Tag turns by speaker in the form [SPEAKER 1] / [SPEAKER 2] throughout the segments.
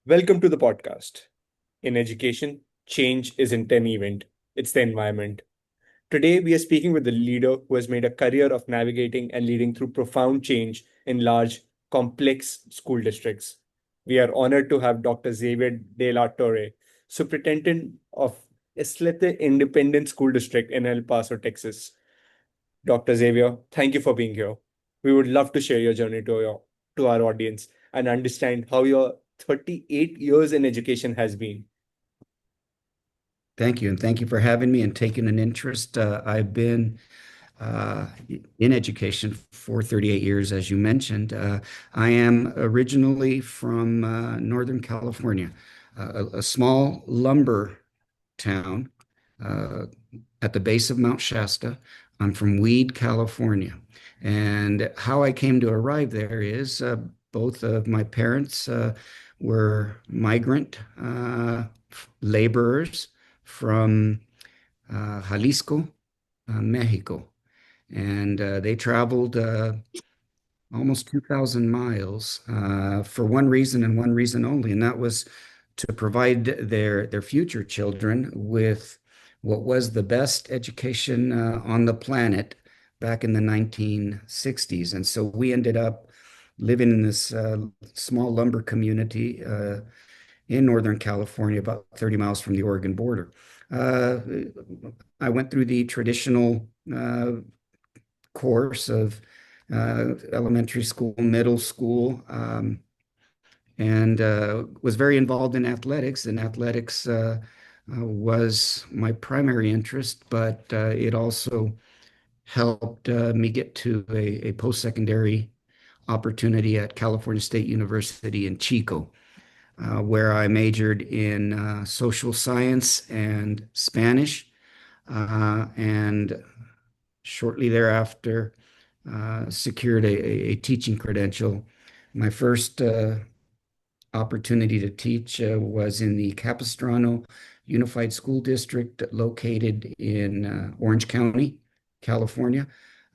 [SPEAKER 1] Welcome to the podcast. In education, change isn't an event, it's the environment. Today, we are speaking with a leader who has made a career of navigating and leading through profound change in large, complex school districts. We are honored to have Dr. Xavier De La Torre, Superintendent of Ysleta Independent School District in El Paso, Texas. Dr. Xavier, thank you for being here. We would love to share your journey to our audience and understand how your 38 years in education has been.
[SPEAKER 2] Thank you, and thank you for having me and taking an interest. I've been uh, in education for 38 years, as you mentioned. I am originally from Northern California, a small lumber town uh, at the base of Mount Shasta. I'm from Weed, California. And how I came to arrive there is both of my parents were migrant laborers from Jalisco, Mexico. And they traveled almost 2,000 miles for one reason and one reason only, and that was to provide their future children with what was the best education on the planet back in the 1960s. And so we ended up living in this small lumber community in Northern California, about 30 miles from the Oregon border. Uh, I went through the traditional course of elementary school, middle school, and was very involved in athletics. And athletics was my primary interest, but it also helped me get to a post-secondary opportunity at California State University in Chico, where I majored in social science and Spanish. And shortly thereafter, secured a teaching credential. My first opportunity to teach was in the Capistrano Unified School District located in Orange County, California.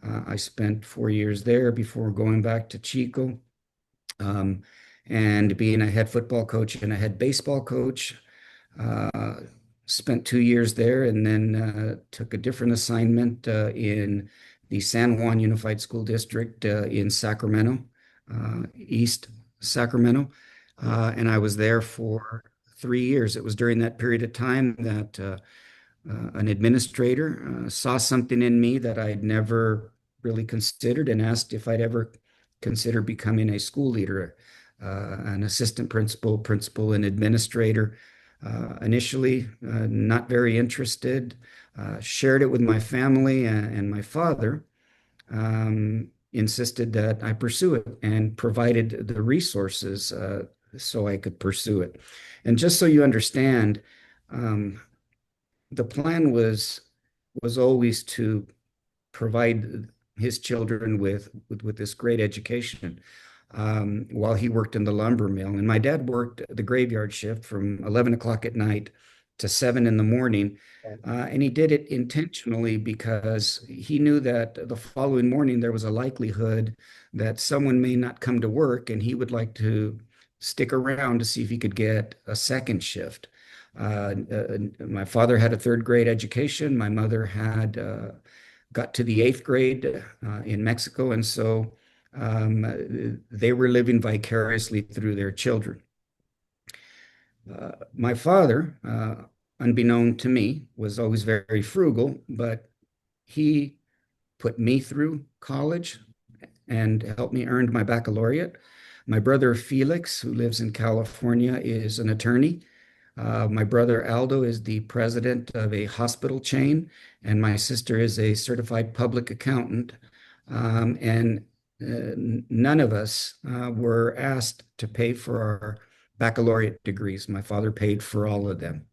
[SPEAKER 2] I spent 4 years there before going back to Chico. Um, and being a head football coach and a head baseball coach, uh, spent 2 years there and then took a different assignment in the San Juan Unified School District in Sacramento, East Sacramento. And I was there for 3 years. It was during that period of time that an administrator saw something in me that I'd never really considered and asked if I'd ever consider becoming a school leader, an assistant principal, principal, and administrator. Initially, not very interested, shared it with my family, and my father insisted that I pursue it and provided the resources so I could pursue it. And just so you understand, um, the plan was always to provide his children with this great education while he worked in the lumber mill. And my dad worked the graveyard shift from 11 o'clock at night to 7 in the morning. And he did it intentionally because he knew that the following morning there was a likelihood that someone may not come to work and he would like to stick around to see if he could get a second shift. My father had a third grade education. My mother had got to the eighth grade in Mexico. And so they were living vicariously through their children. My father, unbeknown to me, was always very frugal, but he put me through college and helped me earn my baccalaureate. My brother Felix, who lives in California, is an attorney. My brother Aldo is the president of a hospital chain, and my sister is a certified public accountant. And none of us were asked to pay for our baccalaureate degrees. My father paid for all of them.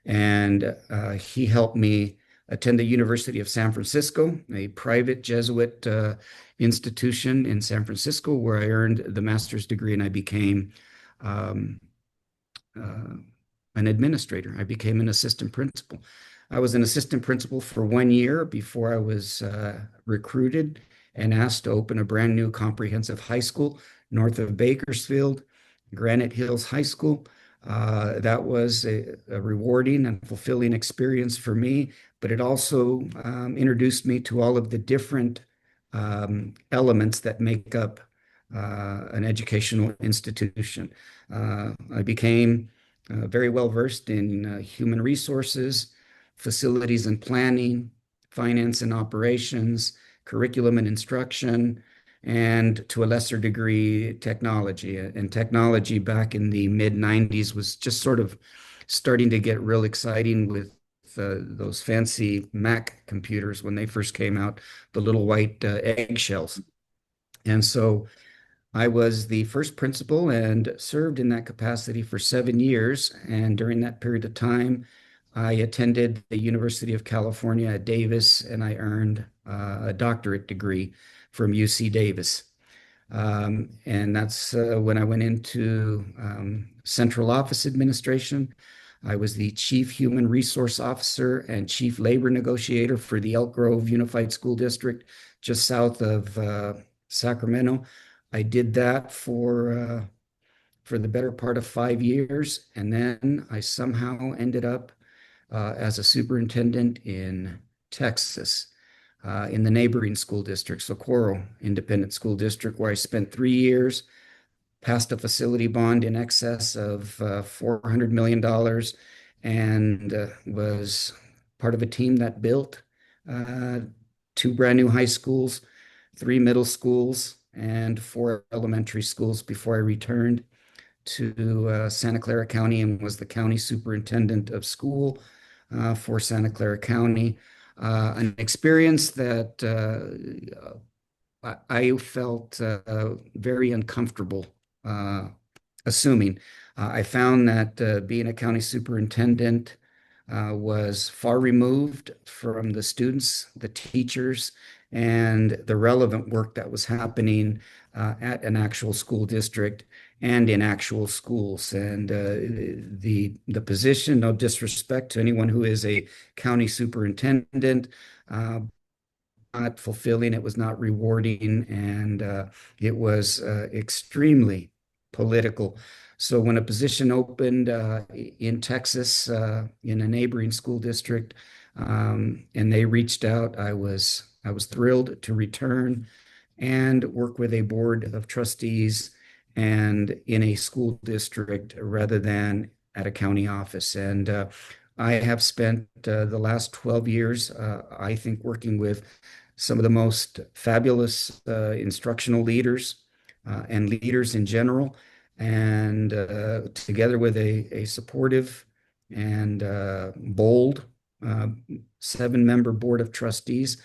[SPEAKER 2] And he helped me attend the University of San Francisco, a private Jesuit institution in San Francisco, where I earned the master's degree and I became um, uh, an administrator. I became an assistant principal. I was an assistant principal for 1 year before I was recruited and asked to open a brand new comprehensive high school north of Bakersfield, Granite Hills High School, That was a rewarding and fulfilling experience for me, but it also introduced me to all of the different elements that make up an educational institution. I became very well versed in human resources, facilities and planning, finance and operations, curriculum and instruction, and to a lesser degree, technology. And technology back in the mid 90s was just sort of starting to get real exciting with those fancy Mac computers when they first came out, the little white eggshells. And so I was the first principal and served in that capacity for 7 years. And during that period of time, I attended the University of California at Davis, and I earned a doctorate degree from UC Davis. And that's when I went into central office administration. I was the chief human resource officer and chief labor negotiator for the Elk Grove Unified School District, just south of Sacramento. I did that for the better part of 5 years, and then I somehow ended up as a superintendent in Texas, in the neighboring school district, Socorro Independent School District, where I spent 3 years, passed a facility bond in excess of $400 million, and was part of a team that built uh, two brand new high schools, three middle schools, and four elementary schools before I returned to Santa Clara County and was the county superintendent of school for Santa Clara County. An experience that I felt very uncomfortable assuming. I found that being a county superintendent was far removed from the students, the teachers, and the relevant work that was happening at an actual school district and in actual schools. And the position, no disrespect to anyone who is a county superintendent, not fulfilling, it was not rewarding, and it was extremely political. So when a position opened in Texas, in a neighboring school district, and they reached out, I was thrilled to return and work with a board of trustees and in a school district rather than at a county office. And I have spent the last 12 years, I think, working with some of the most fabulous instructional leaders and leaders in general, and together with a supportive and bold uh, seven-member board of trustees,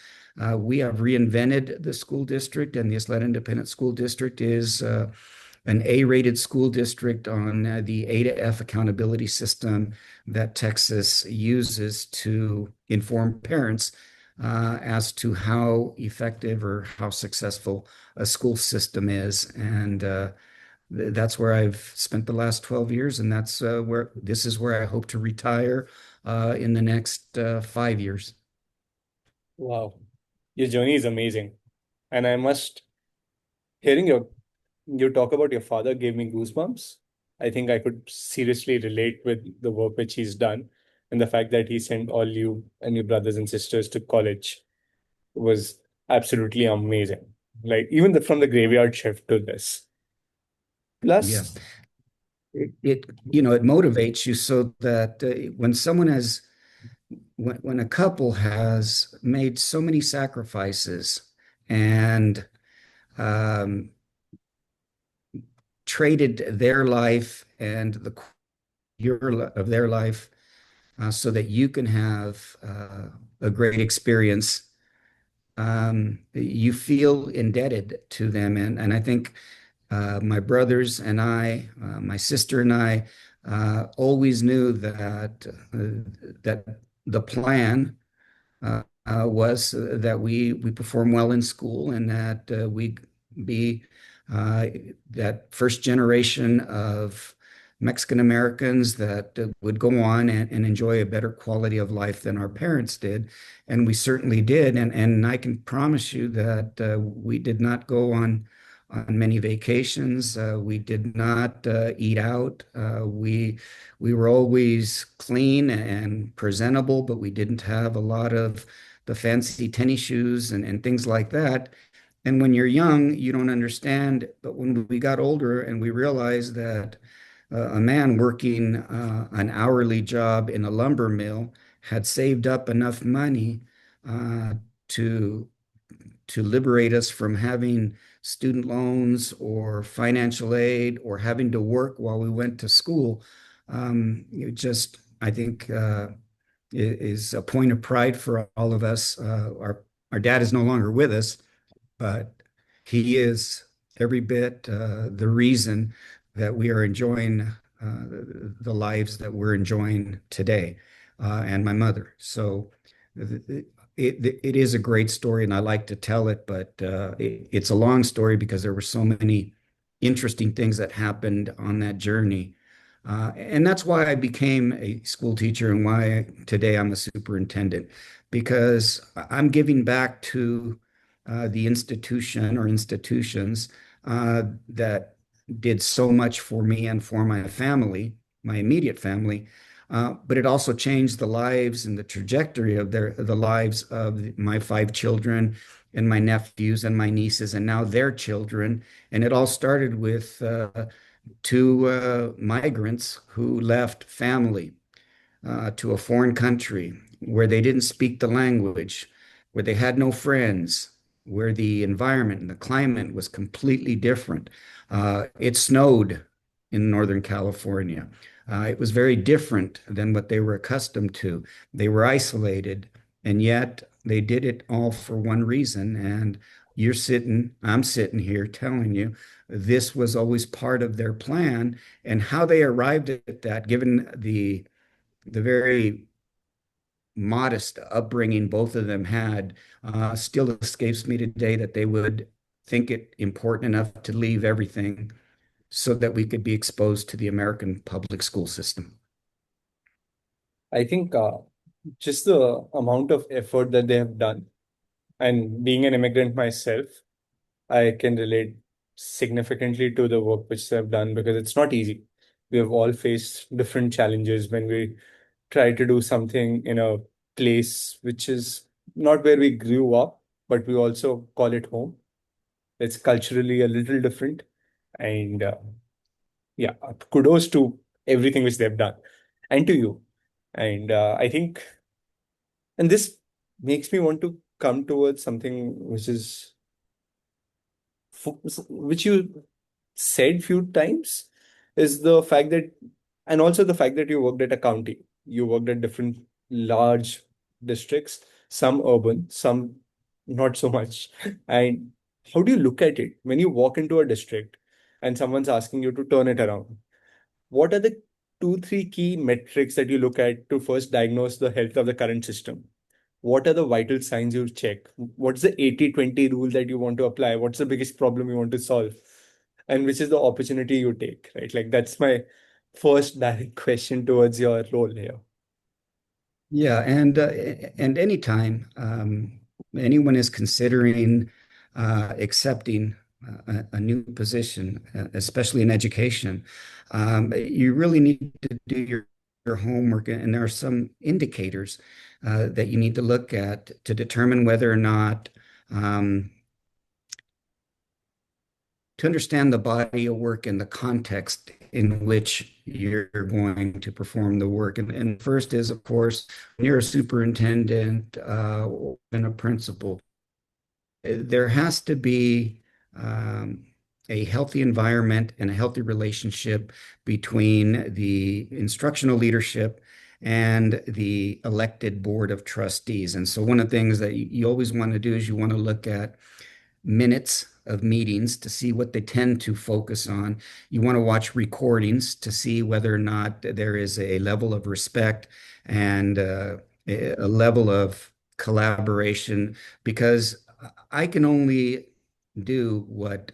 [SPEAKER 2] we have reinvented the school district, and the Ysleta Independent School District is an A-rated school district on the A to F accountability system that Texas uses to inform parents as to how effective or how successful a school system is. And that's where I've spent the last 12 years, and that's where this is where I hope to retire in the next 5 years.
[SPEAKER 1] Wow. Your journey is amazing. And I must, hearing you talk about your father gave me goosebumps. I think I could seriously relate with the work which he's done, and the fact that he sent all you and your brothers and sisters to college was absolutely amazing. Like even from the graveyard shift to this.
[SPEAKER 2] Yeah,
[SPEAKER 1] Plus,
[SPEAKER 2] it motivates you so that when someone has when a couple has made so many sacrifices and um, traded their life and the year of their life so that you can have a great experience, you feel indebted to them. And I think my brothers and I, my sister and I, always knew that the plan was that we perform well in school and that we be uh, that first generation of Mexican Americans that would go on and enjoy a better quality of life than our parents did. And we certainly did. And I can promise you that we did not go on many vacations. We did not eat out. We were always clean and presentable, but we didn't have a lot of the fancy tennis shoes and things like that. And when you're young, you don't understand. But when we got older and we realized that a man working an hourly job in a lumber mill had saved up enough money uh, to liberate us from having student loans or financial aid or having to work while we went to school. It just, I think, is a point of pride for all of us. Our dad is no longer with us, but he is every bit the reason that we are enjoying the lives that we're enjoying today, and my mother. So it is a great story, and I like to tell it, but it's a long story because there were so many interesting things that happened on that journey. And that's why I became a school teacher and why today I'm a superintendent, because I'm giving back to the institution or institutions that did so much for me and for my family, my immediate family. But it also changed the lives and the trajectory of the lives of my five children and my nephews and my nieces and now their children. And it all started with two migrants who left family to a foreign country where they didn't speak the language, where they had no friends, where the environment and the climate was completely different. It snowed in Northern California. It was very different than what they were accustomed to. They were isolated, and yet they did it all for one reason. And I'm sitting here telling you this was always part of their plan, and how they arrived at that, given the very modest upbringing both of them had, still escapes me today that they would think it important enough to leave everything so that we could be exposed to the American public school system.
[SPEAKER 1] I think just the amount of effort that they have done, and being an immigrant myself, I can relate significantly to the work which they've done because it's not easy. We have all faced different challenges when we try to do something in a place which is not where we grew up, but we also call it home. It's culturally a little different. And yeah, kudos to everything which they've done and to you. And I think, and this makes me want to come towards something which is which you said few times is the fact that, and also the fact that you worked at a county, you worked at different large districts, some urban, some not so much. And how do you look at it when you walk into a district and someone's asking you to turn it around? What are the two, three key metrics that you look at to first diagnose the health of the current system? What are the vital signs you check? What's the 80-20 rule that you want to apply? What's the biggest problem you want to solve? And which is the opportunity you take, right? Like that's my first direct question towards your role here.
[SPEAKER 2] Yeah, and anytime anyone is considering accepting a new position, especially in education, you really need to do your homework, and there are some indicators that you need to look at to determine whether or not um, to understand the body of work and the context in which you're going to perform the work. And first is, of course, when you're a superintendent or a principal, there has to be a healthy environment and a healthy relationship between the instructional leadership and the elected board of trustees. And so one of the things that you always want to do is you want to look at minutes of meetings to see what they tend to focus on. You want to watch recordings to see whether or not there is a level of respect and a level of collaboration, because I can only do what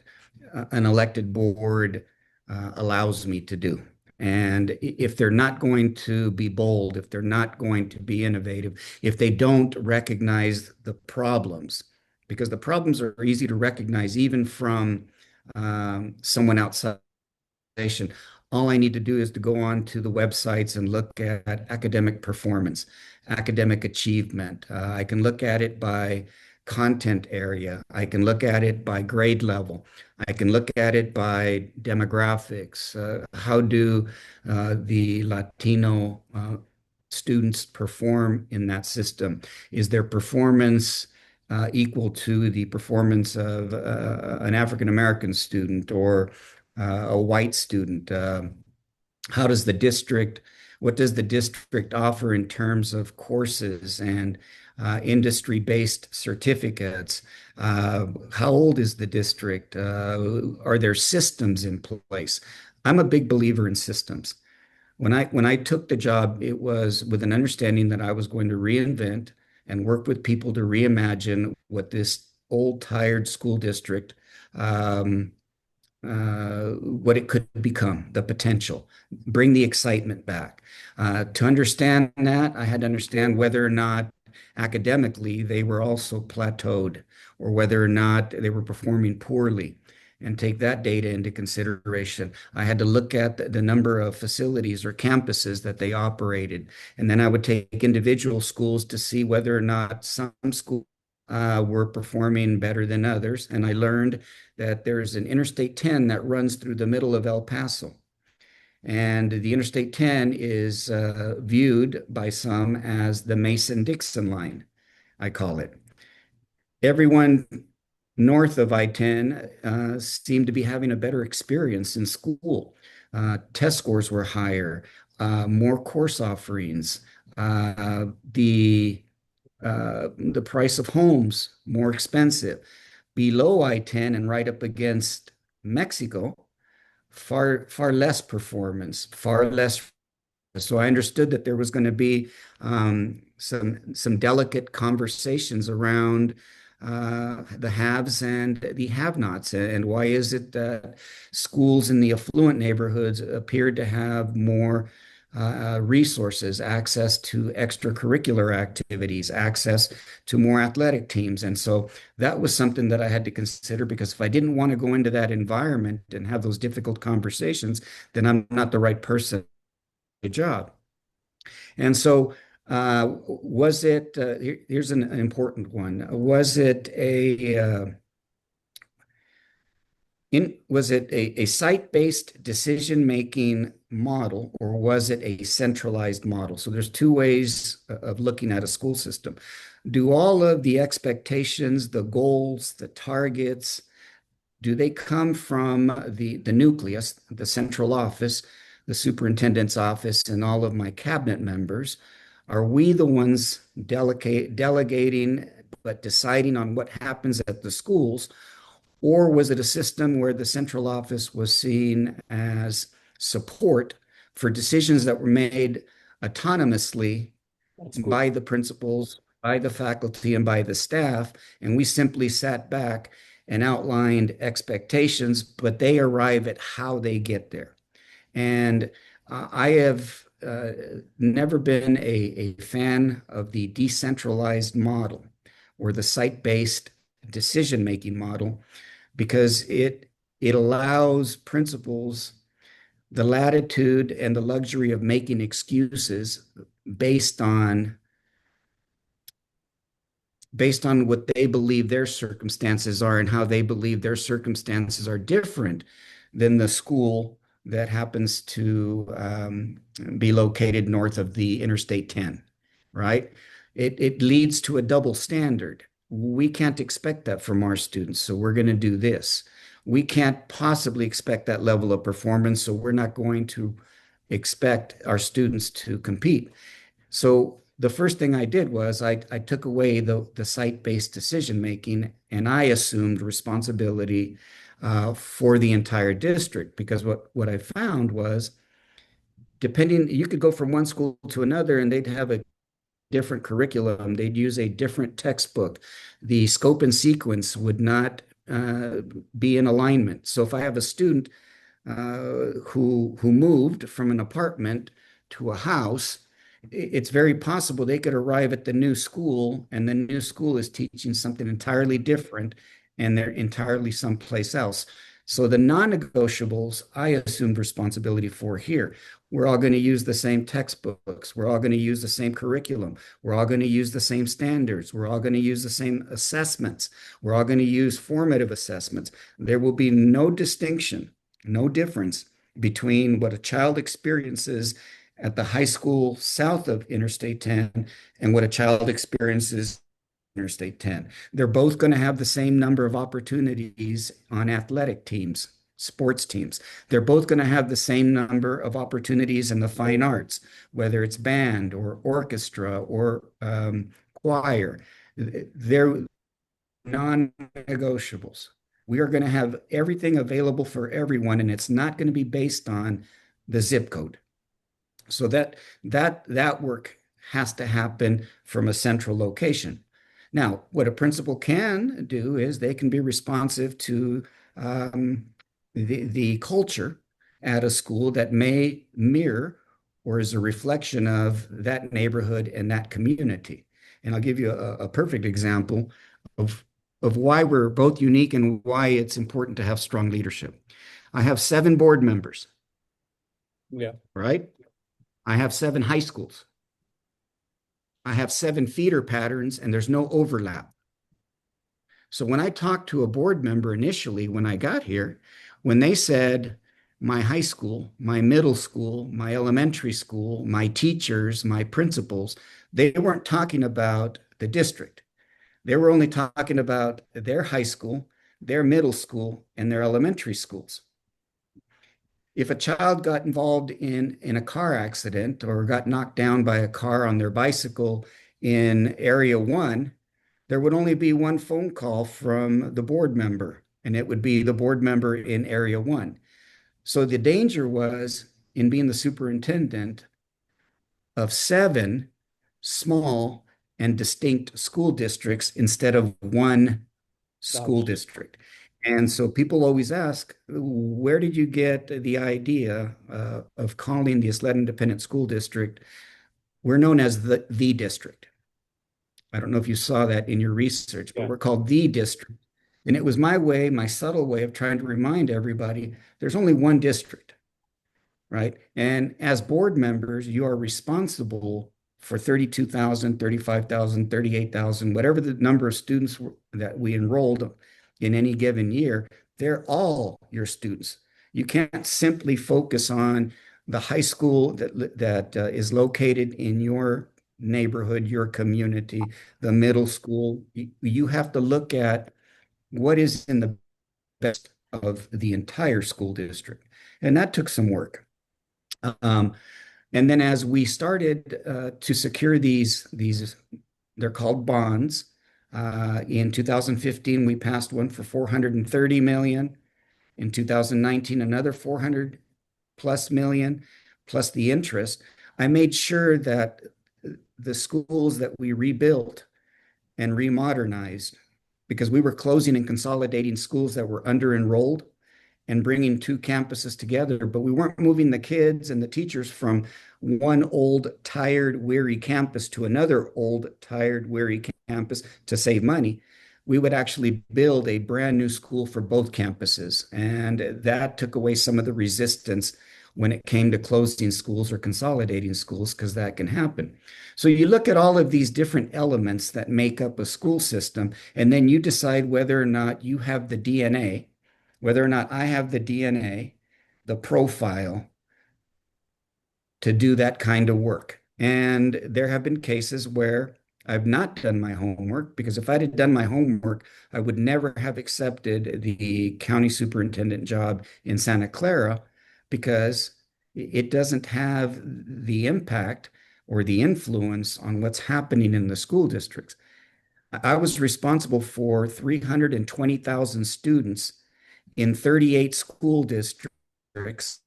[SPEAKER 2] an elected board allows me to do. And if they're not going to be bold, if they're not going to be innovative, if they don't recognize the problems, because the problems are easy to recognize even from someone outside. All I need to do is to go on to the websites and look at academic performance, academic achievement. I can look at it by content area. I can look at it by grade level. I can look at it by demographics. How do the Latino students perform in that system? Is their performance equal to the performance of an African American student or a white student? How does the district, what does the district offer in terms of courses and industry-based certificates? How old is the district? Are there systems in place? I'm a big believer in systems. When I took the job, it was with an understanding that I was going to reinvent and work with people to reimagine what this old, tired school district what it could become, the potential, bring the excitement back. To understand that, I had to understand whether or not academically they were also plateaued or whether or not they were performing poorly and take that data into consideration. I had to look at the number of facilities or campuses that they operated. And then I would take individual schools to see whether or not some schools were performing better than others. And I learned that there's an Interstate 10 that runs through the middle of El Paso. And the Interstate 10 is viewed by some as the Mason-Dixon line, I call it. Everyone north of I-10 seemed to be having a better experience in school. Test scores were higher, more course offerings, the price of homes more expensive. Below I-10 and right up against Mexico, far less performance, far less. So I understood that there was going to be some delicate conversations around the haves and the have-nots, and why is it that schools in the affluent neighborhoods appeared to have more resources, access to extracurricular activities, access to more athletic teams. And so that was something that I had to consider, because if I didn't want to go into that environment and have those difficult conversations, then I'm not the right person for the job. And so was it, here's an important one, was it a site-based decision-making model, or was it a centralized model? So there's two ways of looking at a school system. Do all of the expectations, the goals, the targets, do they come from the nucleus, the central office, the superintendent's office, and all of my cabinet members? Are we the ones delegating, but deciding on what happens at the schools? Or was it a system where the central office was seen as support for decisions that were made autonomously
[SPEAKER 1] That's cool.
[SPEAKER 2] by the principals, by the faculty, and by the staff? And we simply sat back and outlined expectations, but they arrive at how they get there. And I have never been a fan of the decentralized model or the site-based decision-making model, because it allows principals the latitude and the luxury of making excuses based on what they believe their circumstances are and how they believe their circumstances are different than the school that happens to be located north of the Interstate 10, right? It leads to a double standard. We can't expect that from our students, so we're going to do this. We can't possibly expect that level of performance, so we're not going to expect our students to compete. So the first thing I did was I took away the site-based decision-making, and I assumed responsibility for the entire district, because what I found was, depending, you could go from one school to another and they'd have a different curriculum. They'd use a different textbook. The scope and sequence would not be in alignment. So if I have a student who moved from an apartment to a house, it's very possible they could arrive at the new school and the new school is teaching something entirely different and they're entirely someplace else. So the non-negotiables, I assumed responsibility for here. We're all going to use the same textbooks. We're all going to use the same curriculum. We're all going to use the same standards. We're all going to use the same assessments. We're all going to use formative assessments. There will be no distinction, no difference between what a child experiences at the high school south of Interstate 10 and what a child experiences Interstate 10. They're both going to have the same number of opportunities on athletic teams, sports teams. They're both going to have the same number of opportunities in the fine arts, whether it's band or orchestra or choir. They're non-negotiables. We are going to have everything available for everyone, and it's not going to be based on the zip code. So that work has to happen from a central location. Now, what a principal can do is they can be responsive to um, the culture at a school that may mirror or is a reflection of that neighborhood and that community. And I'll give you a perfect example of, of why we're both unique and why it's important to have strong leadership. I have 7 board members,
[SPEAKER 1] Yeah.
[SPEAKER 2] right? I have 7 high schools. I have 7 feeder patterns, and there's no overlap. So when I talked to a board member initially, when I got here, when they said my high school, my middle school, my elementary school, my teachers, my principals, they weren't talking about the district. They were only talking about their high school, their middle school, and their elementary schools. If a child got involved in a car accident or got knocked down by a car on their bicycle in area 1, there would only be one phone call from the board member, and it would be the board member in area 1. So the danger was in being the superintendent of 7 small and distinct school districts instead of one school
[SPEAKER 1] Large.
[SPEAKER 2] district. And so people always ask, where did you get the idea of calling the Ysleta Independent School District? We're known as the district. I don't know if you saw that in your research, but
[SPEAKER 1] Yeah.
[SPEAKER 2] we're called the district. And it was my way, my subtle way of trying to remind everybody there's only one district, right? And as board members, you are responsible for 32,000, 35,000, 38,000, whatever the number of students that we enrolled in any given year. They're all your students. You can't simply focus on the high school that is located in your neighborhood, your community, the middle school. You have to look at what is in the best of the entire school district. And that took some work. Um, and then as we started to secure these, they're called bonds. In 2015, we passed one for 430 million. In 2019, another 400 plus million, plus the interest. I made sure that the schools that we rebuilt and remodernized, because we were closing and consolidating schools that were under enrolled and bringing 2 campuses together, but we weren't moving the kids and the teachers from one old, tired, weary campus to another old, tired, weary campus to save money. We would actually build a brand new school for both campuses. And that took away some of the resistance when it came to closing schools or consolidating schools, because that can happen. So you look at all of these different elements that make up a school system, and then you decide whether or not you have the DNA, whether or not I have the DNA, the profile to do that kind of work. And there have been cases where I've not done my homework, because if I'd have done my homework, I would never have accepted the county superintendent job in Santa Clara, because it doesn't have the impact or the influence on what's happening in the school districts. I was responsible for 320,000 students in 38 school districts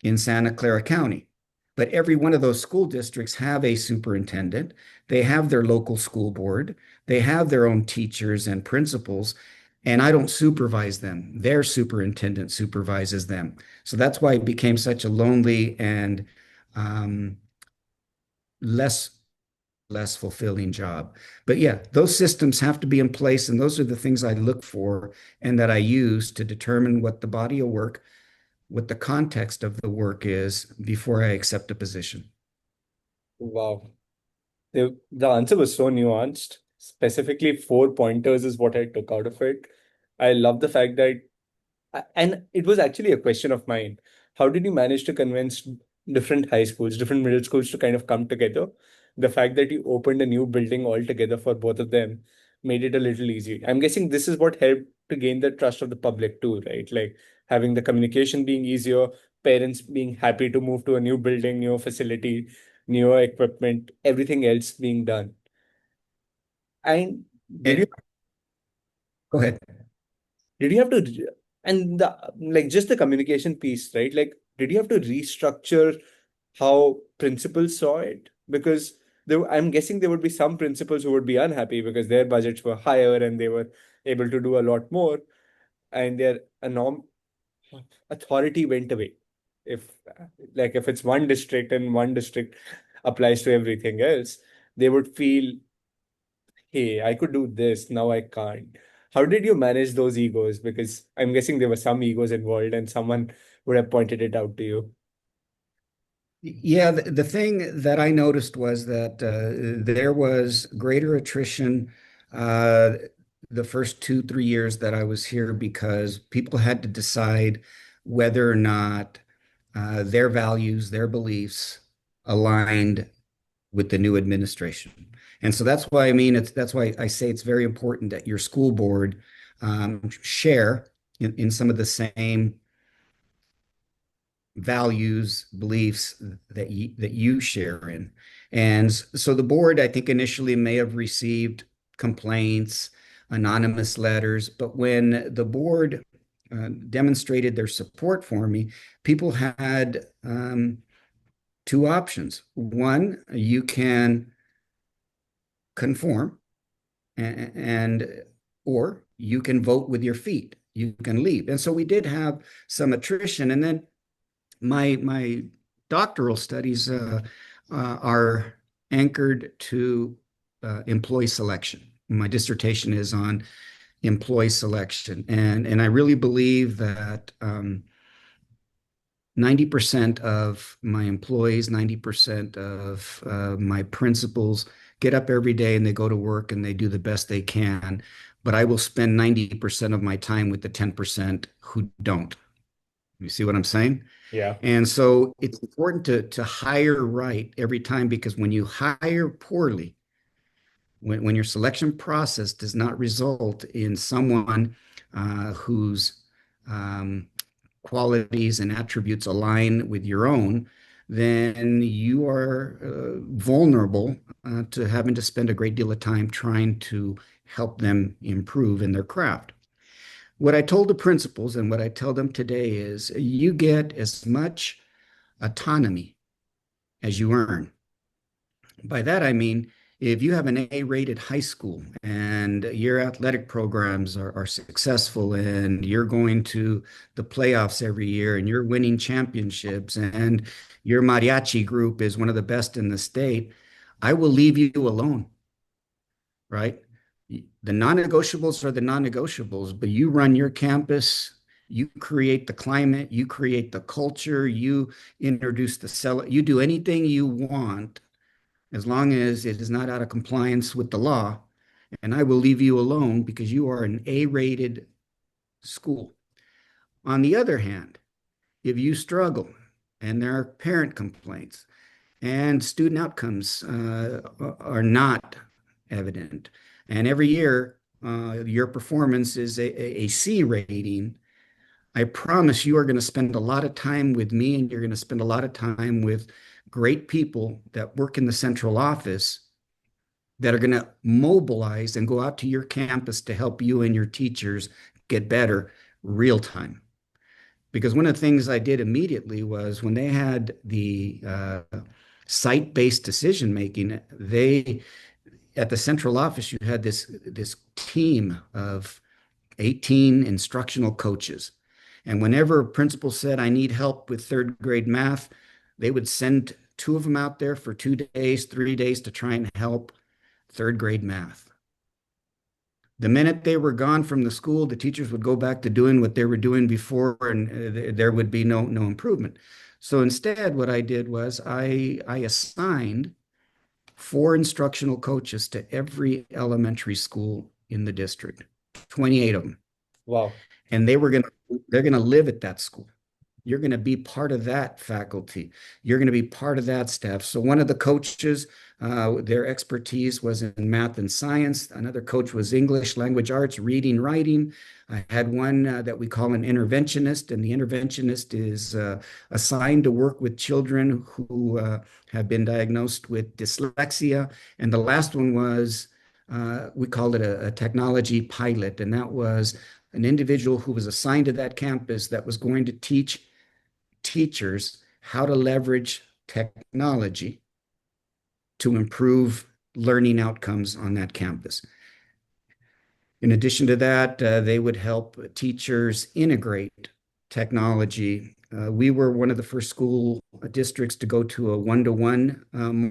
[SPEAKER 2] in Santa Clara County. But every one of those school districts have a superintendent. They have their local school board. They have their own teachers and principals. And I don't supervise them. Their superintendent supervises them. So that's why it became such a lonely and less less fulfilling job. But yeah, those systems have to be in place, and those are the things I look for and that I use to determine what the body of work, what the context of the work is before I accept a position.
[SPEAKER 1] Wow. The answer was so nuanced. Specifically, four pointers is what I took out of it. I love the fact that, and it was actually a question of mine. How did you manage to convince different high schools, different middle schools to kind of come together? The fact that you opened a new building altogether for both of them made it a little easy. I'm guessing this is what helped to gain the trust of the public too, right? Like having the communication being easier, parents being happy to move to a new building, new facility, newer equipment, everything else being done. And did you
[SPEAKER 2] And go ahead.
[SPEAKER 1] did you have to and the like just the communication piece, right? Like, did you have to restructure how principals saw it? Because I'm guessing there would be some principals who would be unhappy because their budgets were higher and they were able to do a lot more, and their enorm authority went away. If if it's one district and one district applies to everything else, they would feel, hey, I could do this, now I can't. How did you manage those egos? Because I'm guessing there were some egos involved and someone would have pointed it out to you.
[SPEAKER 2] Yeah, the thing that I noticed was that there was greater attrition uh, the first 2, 3 years that I was here because people had to decide whether or not their values, their beliefs aligned with the new administration. And so that's why I mean that's why I say it's very important that your school board share in some of the same values, beliefs that you share in. And so the board, I think, initially may have received complaints, anonymous letters, but when the board demonstrated their support for me, people had two options. One, you can conform and or you can vote with your feet. You can leave. And so we did have some attrition. And then my doctoral studies are anchored to employee selection. My dissertation is on employee selection, and I really believe that 90% of my employees, 90% of my principals get up every day and they go to work and they do the best they can. But I will spend 90% of my time with the 10% who don't. You see what I'm saying?
[SPEAKER 1] Yeah.
[SPEAKER 2] And so it's important to hire right every time because when you hire poorly, when your selection process does not result in someone whose um, qualities and attributes align with your own, then you are vulnerable to having to spend a great deal of time trying to help them improve in their craft. What I told the principals and what I tell them today is you get as much autonomy as you earn. By that, I mean, if you have an A-rated high school and your athletic programs are successful and you're going to the playoffs every year and you're winning championships and your mariachi group is one of the best in the state, I will leave you alone, right? The non-negotiables are the non-negotiables, but you run your campus, you create the climate, you create the culture, you introduce the cell, you do anything you want as long as it is not out of compliance with the law. And I will leave you alone because you are an A-rated school. On the other hand, if you struggle and there are parent complaints and student outcomes are not evident, and every year your performance is a C rating, I promise you are going to spend a lot of time with me and you're going to spend a lot of time with great people that work in the central office that are going to mobilize and go out to your campus to help you and your teachers get better real time. Because one of the things I did immediately was when they had the site-based decision making, they at the central office you had this team of 18 instructional coaches. And whenever a principal said, I need help with third grade math, they would send two of them out there for 2 days, 3 days to try and help third grade math. The minute they were gone from the school, the teachers would go back to doing what they were doing before, and there would be no improvement. So instead, what I did was I assigned 4 instructional coaches to every elementary school in the district, 28 of them.
[SPEAKER 1] Wow.
[SPEAKER 2] And they're gonna live at that school. You're going to be part of that faculty. You're going to be part of that staff. So one of the coaches, their expertise was in math and science. Another coach was English, language arts, reading, writing. I had one that we call an interventionist, and the interventionist is assigned to work with children who have been diagnosed with dyslexia. And the last one was, we called it a technology pilot, and that was an individual who was assigned to that campus that was going to teach teachers how to leverage technology to improve learning outcomes on that campus. In addition to that, they would help teachers integrate technology. We were one of the first school districts to go to a one-to-one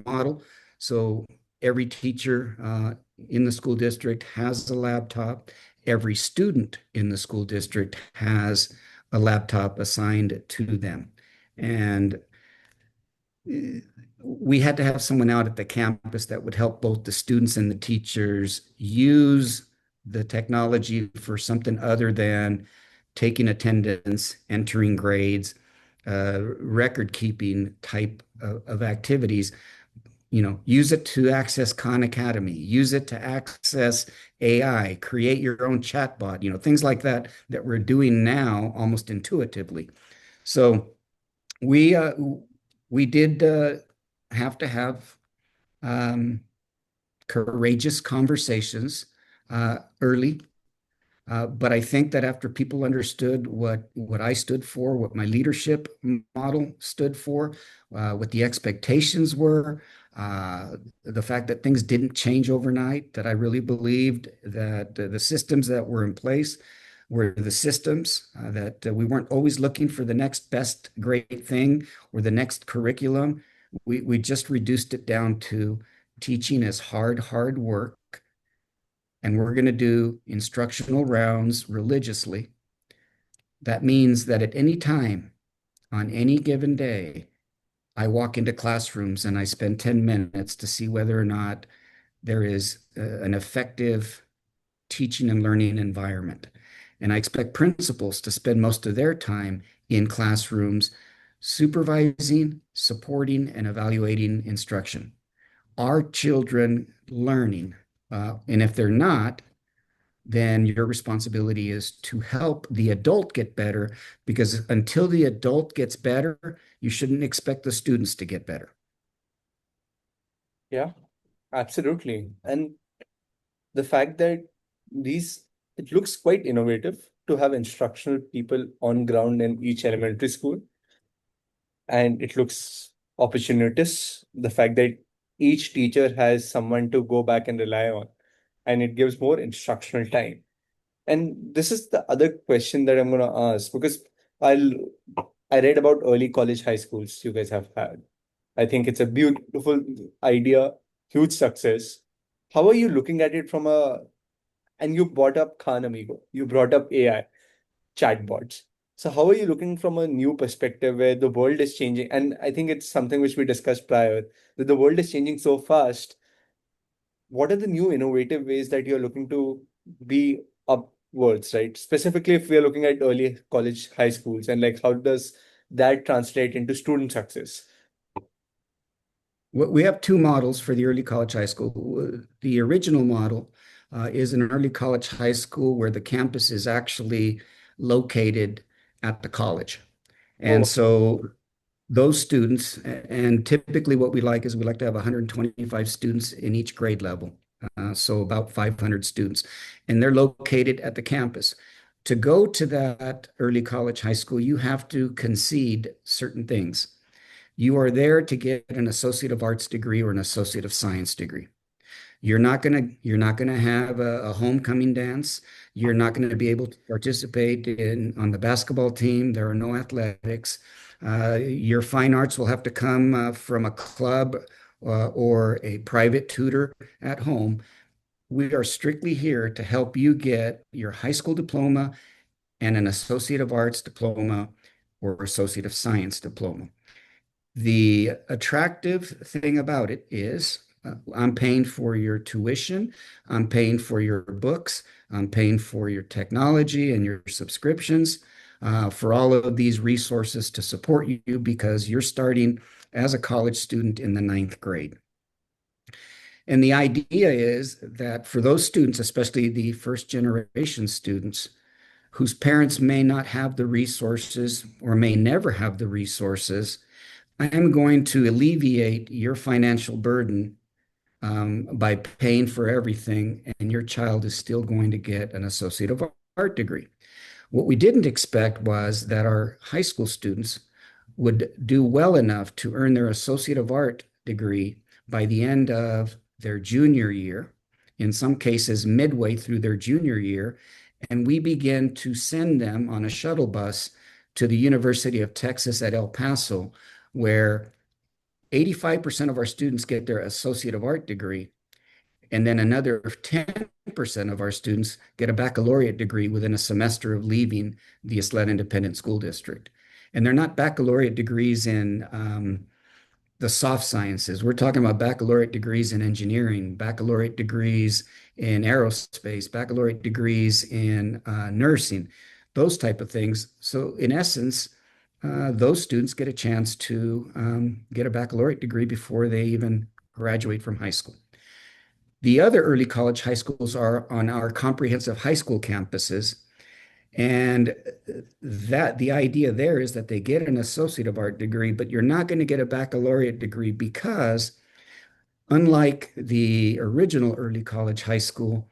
[SPEAKER 2] model. So every teacher in the school district has a laptop. Every student in the school district has a laptop assigned to them. And we had to have someone out at the campus that would help both the students and the teachers use the technology for something other than taking attendance, entering grades, record keeping type of activities. Use it to access Khan Academy, use it to access AI, create your own chatbot, things like that we're doing now almost intuitively. So we did have to have courageous conversations early. But I think that after people understood what I stood for, what my leadership model stood for, what the expectations were, the fact that things didn't change overnight, that I really believed that the systems that were in place were the systems, that we weren't always looking for the next best great thing or the next curriculum. We just reduced it down to teaching is hard work. And we're going to do instructional rounds religiously. That means that at any time, on any given day, I walk into classrooms and I spend 10 minutes to see whether or not there is an effective teaching and learning environment. And I expect principals to spend most of their time in classrooms supervising, supporting, and evaluating instruction. Are children learning? And if they're not, then your responsibility is to help the adult get better, because until the adult gets better, you shouldn't expect the students to get better.
[SPEAKER 1] Yeah, absolutely. And the fact that it looks quite innovative to have instructional people on ground in each elementary school. And it looks opportunitous. The fact that each teacher has someone to go back and rely on, and it gives more instructional time. And this is the other question that I'm going to ask, because I'll I read about early college high schools you guys have had. I think it's a beautiful idea, huge success. How are you looking at it from a, and you brought up Khan Amigo, you brought up AI, chatbots. So how are you looking from a new perspective where the world is changing? And I think it's something which we discussed prior, that the world is changing so fast. What are the new innovative ways that you're looking to be upwards, right? Specifically, if we are looking at early college, high schools, and like how does that translate into student success?
[SPEAKER 2] We have two models for the early college high school. The original model is an early college high school where the campus is actually located at the college. And
[SPEAKER 1] Oh,
[SPEAKER 2] so those students, and typically what we like is we like to have 125 students in each grade level. So about 500 students, and they're located at the campus. To go to that early college high school, you have to concede certain things. You are there to get an Associate of Arts degree or an Associate of Science degree. You're not gonna have a homecoming dance. You're not going to be able to participate in on the basketball team. There are no athletics. Your fine arts will have to come from a club or a private tutor at home. We are strictly here to help you get your high school diploma and an Associate of Arts diploma or Associate of Science diploma. The attractive thing about it is I'm paying for your tuition, I'm paying for your books, I'm paying for your technology and your subscriptions, for all of these resources to support you because you're starting as a college student in the ninth grade. And the idea is that for those students, especially the first generation students, whose parents may not have the resources or may never have the resources, I am going to alleviate your financial burden by paying for everything, and your child is still going to get an Associate of Art degree. What we didn't expect was that our high school students would do well enough to earn their Associate of Art degree by the end of their junior year, in some cases midway through their junior year, and we begin to send them on a shuttle bus to the University of Texas at El Paso, where 85% of our students get their Associate of Art degree, and then another 10% of our students get a baccalaureate degree within a semester of leaving the Ysleta Independent School District. And they're not baccalaureate degrees in the soft sciences. We're talking about baccalaureate degrees in engineering, baccalaureate degrees in aerospace, baccalaureate degrees in nursing, those type of things. So in essence, those students get a chance to get a baccalaureate degree before they even graduate from high school. The other early college high schools are on our comprehensive high school campuses. And that the idea there is that they get an Associate of Art degree, but you're not going to get a baccalaureate degree because, unlike the original early college high school,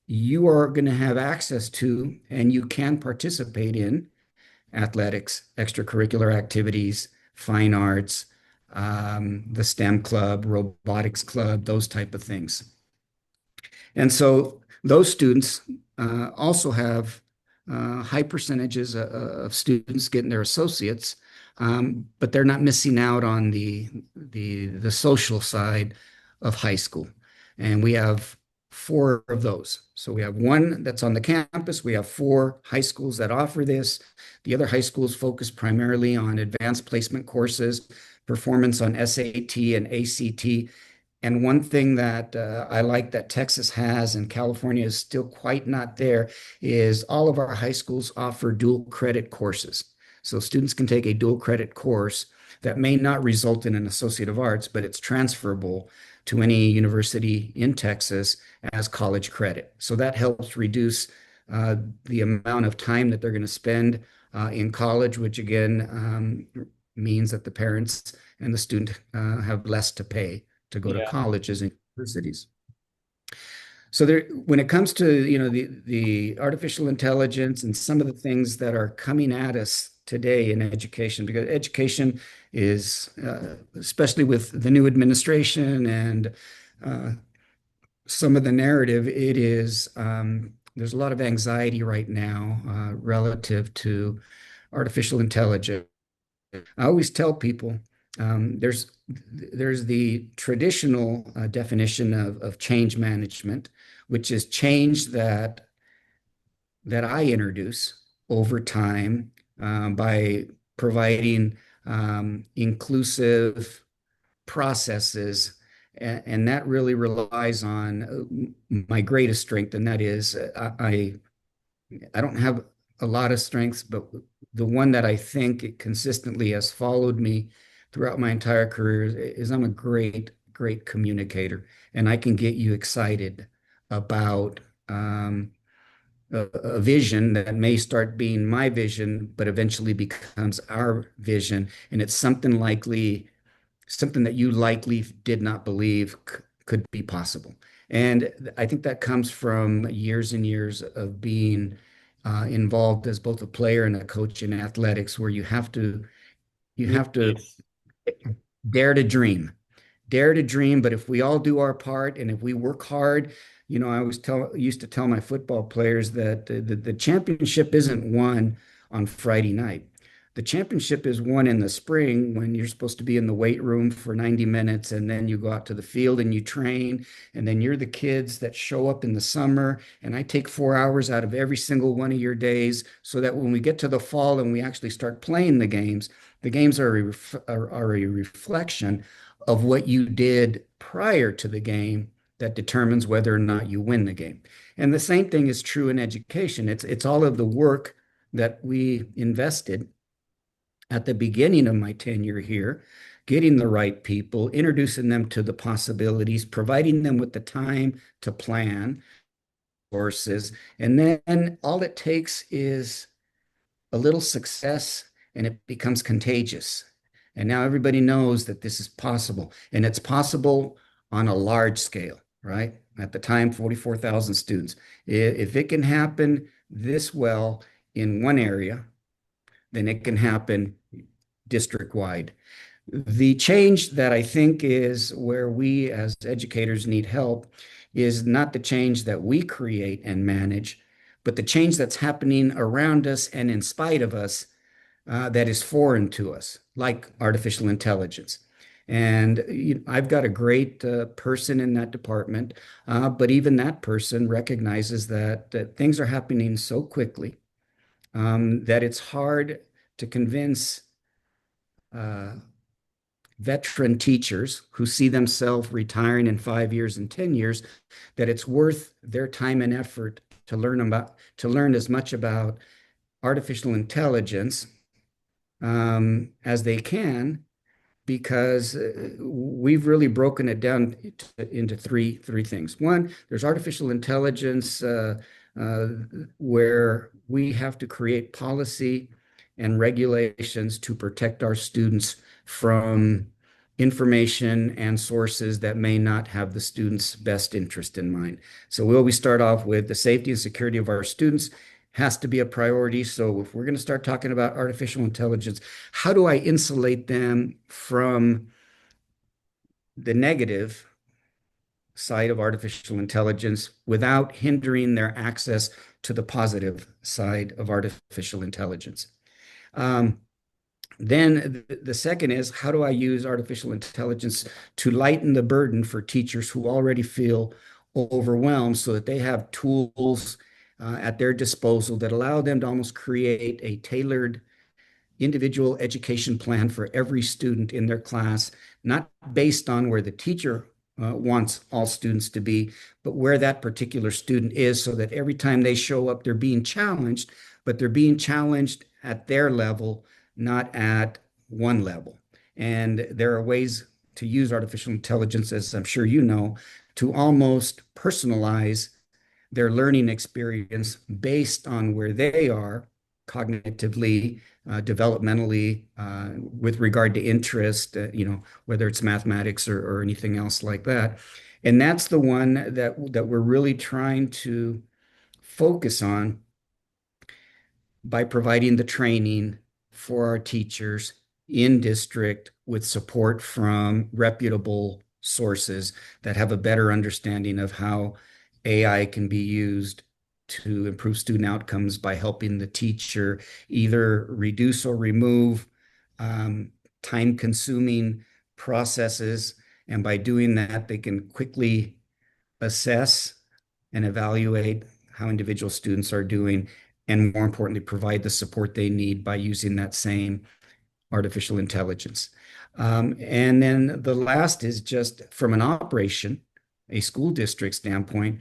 [SPEAKER 2] you are going to have access to and you can participate in athletics, extracurricular activities, fine arts, the STEM club, robotics club, those type of things. And so those students also have high percentages of students getting their associates, but they're not missing out on the social side of high school. And we have four of those. So we have one that's on the campus. We have four high schools that offer this. The other high schools focus primarily on advanced placement courses, performance on SAT and ACT. And one thing that I like that Texas has and California is still quite not there is all of our high schools offer dual credit courses. So students can take a dual credit course that may not result in an Associate of Arts, but it's transferable to any university in Texas as college credit. So that helps reduce the amount of time that they're going to spend in college, which again means that the parents and the student have less to pay to go to
[SPEAKER 1] Yeah.
[SPEAKER 2] colleges and universities. So there, when it comes to the artificial intelligence and some of the things that are coming at us today in education, because education is, especially with the new administration and some of the narrative, it is there's a lot of anxiety right now relative to artificial intelligence. I always tell people there's the traditional definition of change management, which is change that I introduce over time by providing inclusive processes, and that really relies on my greatest strength, and that is I don't have a lot of strengths, but the one that I think consistently has followed me throughout my entire career is I'm a great communicator, and I can get you excited about a vision that may start being my vision, but eventually becomes our vision, and it's something that you likely did not believe could be possible. And I think that comes from years and years of being involved as both a player and a coach in athletics, where you have to
[SPEAKER 1] Yes.
[SPEAKER 2] dare to dream, dare to dream, but if we all do our part and if we work hard, I used to tell my football players that the championship isn't won on Friday night. The championship is won in the spring when you're supposed to be in the weight room for 90 minutes and then you go out to the field and you train. And then you're the kids that show up in the summer. And I take 4 hours out of every single one of your days so that when we get to the fall and we actually start playing the games are a reflection of what you did prior to the game that determines whether or not you win the game. And the same thing is true in education. It's all of the work that we invested at the beginning of my tenure here, getting the right people, introducing them to the possibilities, providing them with the time to plan courses, and then all it takes is a little success and it becomes contagious. And now everybody knows that this is possible, and it's possible on a large scale, right? At the time, 44,000 students. If it can happen this well in one area, then it can happen district wide. The change that I think is where we as educators need help is not the change that we create and manage, but the change that's happening around us and in spite of us that is foreign to us, like artificial intelligence. And I've got a great person in that department, but even that person recognizes that things are happening so quickly that it's hard to convince uh, veteran teachers who see themselves retiring in 5 years and 10 years that it's worth their time and effort to learn as much about artificial intelligence as they can, because we've really broken it down into three things. One, there's artificial intelligence uh, where we have to create policy and regulations to protect our students from information and sources that may not have the students' best interest in mind. So we always start off with the safety and security of our students has to be a priority. So if we're going to start talking about artificial intelligence, how do I insulate them from the negative side of artificial intelligence without hindering their access to the positive side of artificial intelligence? Um, then the second is, how do I use artificial intelligence to lighten the burden for teachers who already feel overwhelmed so that they have tools at their disposal that allow them to almost create a tailored individual education plan for every student in their class, not based on where the teacher wants all students to be, but where that particular student is, so that every time they show up, they're being challenged, but they're being challenged at their level, not at one level. And there are ways to use artificial intelligence, as I'm sure you know, to almost personalize their learning experience based on where they are cognitively, developmentally, with regard to interest, whether it's mathematics or anything else like that. And that's the one that we're really trying to focus on by providing the training for our teachers in district with support from reputable sources that have a better understanding of how AI can be used to improve student outcomes by helping the teacher either reduce or remove time-consuming processes. And by doing that, they can quickly assess and evaluate how individual students are doing, and more importantly, provide the support they need by using that same artificial intelligence. And then the last is just from an operation, a school district standpoint,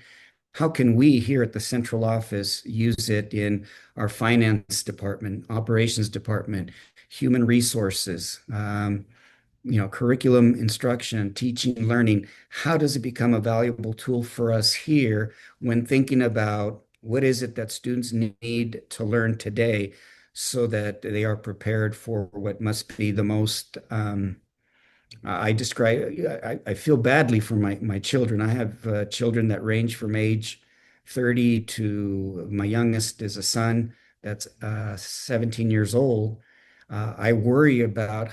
[SPEAKER 2] how can we here at the central office use it in our finance department, operations department, human resources, curriculum instruction, teaching, learning? How does it become a valuable tool for us here when thinking about what is it that students need to learn today so that they are prepared for what must be the most I feel badly for my children. I have children that range from age 30 to my youngest is a son that's 17 years old. I worry about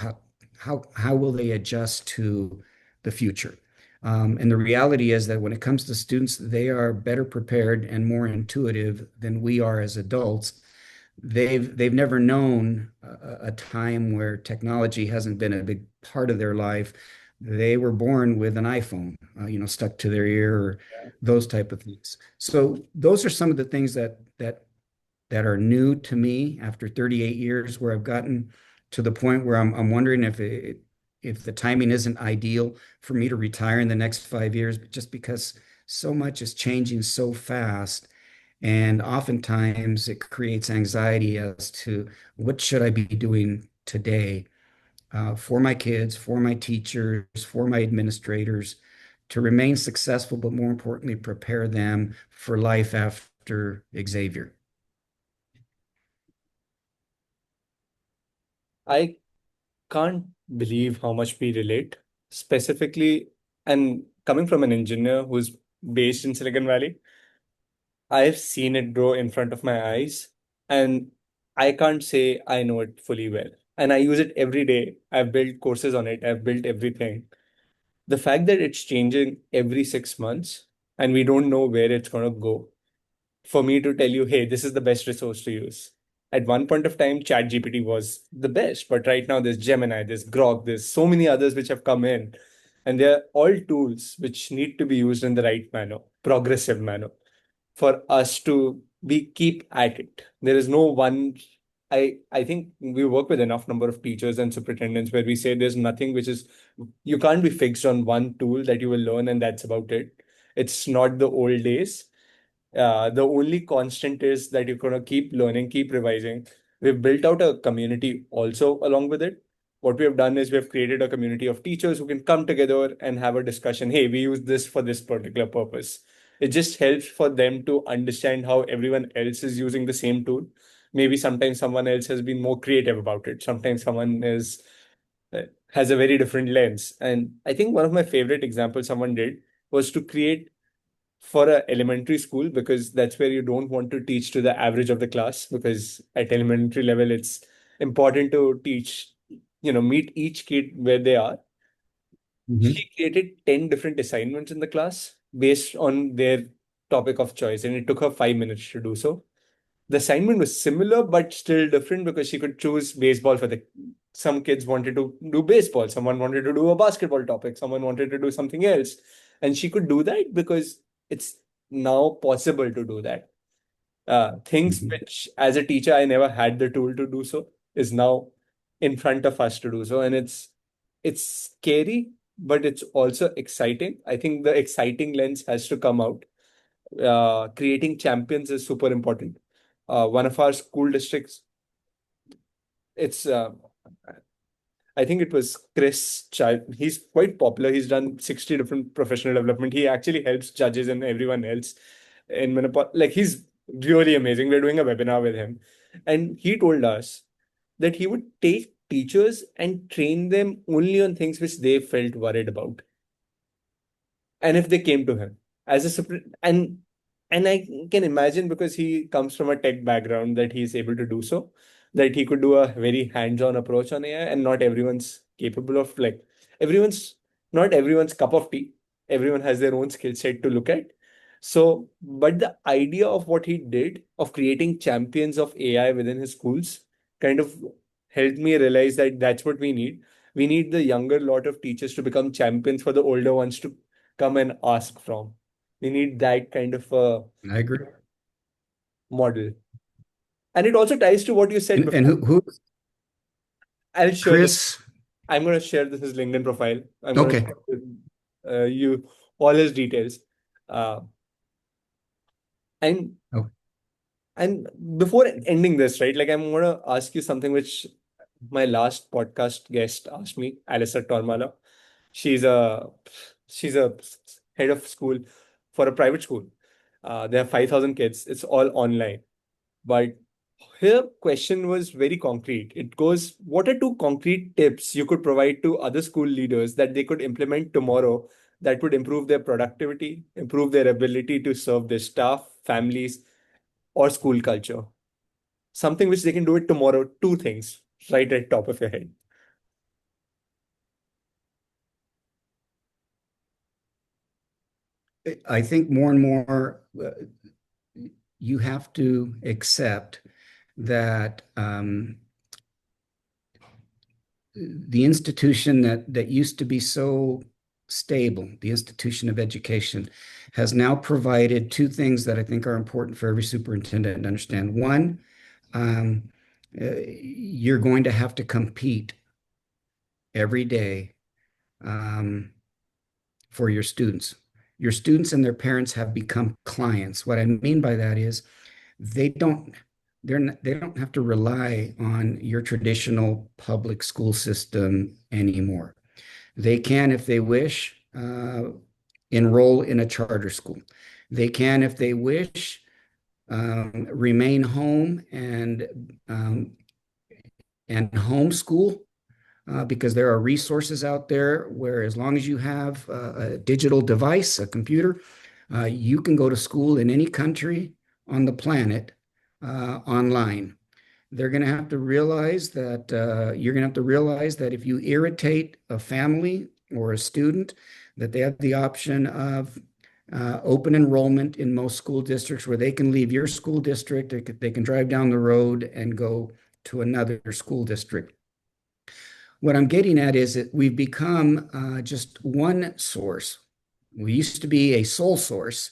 [SPEAKER 2] how will they adjust to the future. And the reality is that when it comes to students, they are better prepared and more intuitive than we are as adults. They've never known a time where technology hasn't been a big part of their life. They were born with an iPhone, stuck to their ear or those type of things. So those are some of the things that are new to me after 38 years, where I've gotten to the point where I'm wondering if the timing isn't ideal for me to retire in the next 5 years, just because so much is changing so fast. And oftentimes it creates anxiety as to what should I be doing today for my kids, for my teachers, for my administrators to remain successful, but more importantly, prepare them for life after Xavier.
[SPEAKER 1] I can't believe how much we relate, specifically, and coming from an engineer who's based in Silicon Valley, I've seen it grow in front of my eyes, and I can't say I know it fully well. And I use it every day. I've built courses on it, I've built everything. The fact that it's changing every 6 months and we don't know where it's going to go, for me to tell you, hey, this is the best resource to use. At one point of time, ChatGPT was the best, but right now there's Gemini, there's Grok, there's so many others which have come in, and they're all tools which need to be used in the right manner, progressive manner, for us to be keep at it. There is no one. I think we work with enough number of teachers and superintendents where we say there's nothing which is you can't be fixed on one tool that you will learn and that's about it. It's not the old days. The only constant is that you're going to keep learning, keep revising. We've built out a community also along with it. What we have done is we have created a community of teachers who can come together and have a discussion. Hey, we use this for this particular purpose. It just helps for them to understand how everyone else is using the same tool. Maybe sometimes someone else has been more creative about it. Sometimes someone is has a very different lens. And I think one of my favorite examples someone did was to create for a elementary school, because that's where you don't want to teach to the average of the class, because at elementary level it's important to teach, meet each kid where they are.
[SPEAKER 2] Mhm.
[SPEAKER 1] She created 10 different assignments in the class based on their topic of choice, and it took her 5 minutes to do so. The assignment was similar but still different because she could choose baseball for the some kids wanted to do baseball, someone wanted to do a basketball topic, someone wanted to do something else, and she could do that because it's now possible to do that. Things
[SPEAKER 2] Mhm.
[SPEAKER 1] which as a teacher I never had the tool to do so is now in front of us to do so, and it's scary but it's also exciting. I think the exciting lens has to come out. Creating champions is super important. One of our school districts, it's I think it was Chris Child. He's quite popular. He's done 60 different professional development. He actually helps judges and everyone else in Manipur. Like he's really amazing. We're doing a webinar with him. And he told us that he would take teachers and train them only on things which they felt worried about. And if they came to him as a and I can imagine, because he comes from a tech background, that he's able to do so, that he could do a very hands-on approach on AI, and not everyone's capable of, like, everyone's not everyone's cup of tea. Everyone has their own skill set to look at. So but the idea of what he did of creating champions of AI within his schools kind of helped me realize that that's what we need. We need the younger lot of teachers to become champions for the older ones to come and ask from. We need that kind of a
[SPEAKER 2] I agree.
[SPEAKER 1] model. And it also ties to what you said
[SPEAKER 2] And
[SPEAKER 1] before.
[SPEAKER 2] who
[SPEAKER 1] I'll surely,
[SPEAKER 2] Chris?
[SPEAKER 1] I'm going to share this his LinkedIn profile. I'm going to
[SPEAKER 2] Okay.
[SPEAKER 1] share with, you all his details. Uh, and
[SPEAKER 2] Oh,
[SPEAKER 1] and before ending this, right, like I'm going to ask you something which my last podcast guest asked me, Alyssa Tormala. She's a she's a head of school for a private school. They have 5,000 kids. It's all online. But her question was very concrete. It goes, what are two concrete tips you could provide to other school leaders that they could implement tomorrow that would improve their productivity, improve their ability to serve their staff, families, or school culture? Something which they can do it tomorrow. Two things right at top of your head.
[SPEAKER 2] I think more and more you have to accept that the institution that used to be so stable, the institution of education, has now provided two things that I think are important for every superintendent to understand. One, um, you're going to have to compete every day um, for your students. Your students and their parents have become clients. What I mean by that is they don't they don't have to rely on your traditional public school system anymore. They can, if they wish, enroll in a charter school. They can, if they wish, remain home and homeschool because there are resources out there where, as long as you have a digital device, a computer, you can go to school in any country on the planet online. They're going to have to realize that you're going to have to realize that if you irritate a family or a student, that they have the option of open enrollment in most school districts where they can leave your school district, they can drive down the road and go to another school district. What I'm getting at is that we've become just one source. We used to be a sole source.